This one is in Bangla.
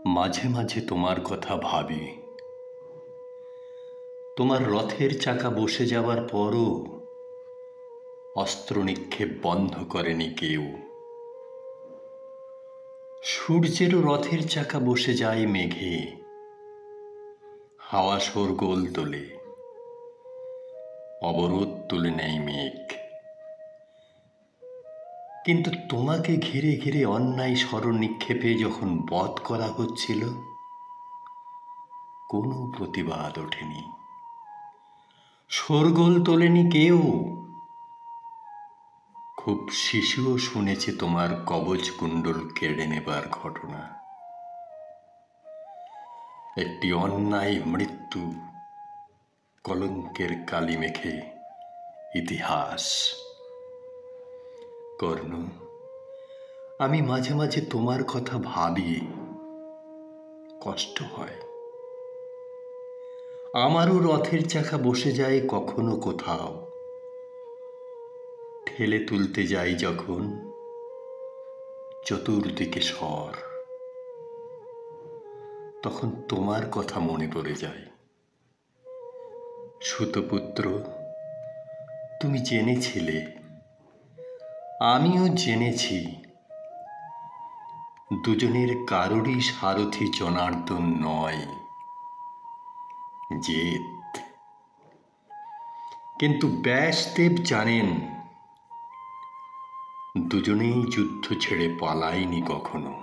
মাঝে মাঝে তোমার কথা ভাবি। তোমার রথের চাকা বসে যাওয়ার পরও অস্ত্র নিক্ষেপ বন্ধ করেনি কেউ। সূর্যেরও রথের চাকা বসে যায় মেঘে, হাওয়া শোরগোল তোলে, অবরোধ তুলে নেয় মেঘ। কিন্তু তোমাকে ঘিরে ঘিরে অন্যায় স্মরণ নিক্ষেপে যখন বধ করা হচ্ছিল, কোনো প্রতিবাদ ওঠেনি, শোরগোল তোলেনি কেউ। খুব শিশুও শুনেছে তোমার কবচ কুণ্ডল কেড়ে নেবার ঘটনা। একটি অন্যায় মৃত্যু কলঙ্কের কালি মেখে ইতিহাস। কর্ণ, আমি মাঝে মাঝে তোমার কথা ভাবি, কষ্ট হয়। আমারও রথের চাকা বসে যায় কখনো কোথাও, ঠেলে তুলতে যাই যখন চতুর্দিকে স্বর, তখন তোমার কথা মনে পড়ে যায়। সুতপুত্র, তুমি জেনেছিলে, আমিও জেনেছি, দুজনের কারোরই সারথি জনার্দন নয়, জেত। কিন্তু ব্যাসদেব জানেন, দুজনেই যুদ্ধ ছেড়ে পালায়নি কখনো।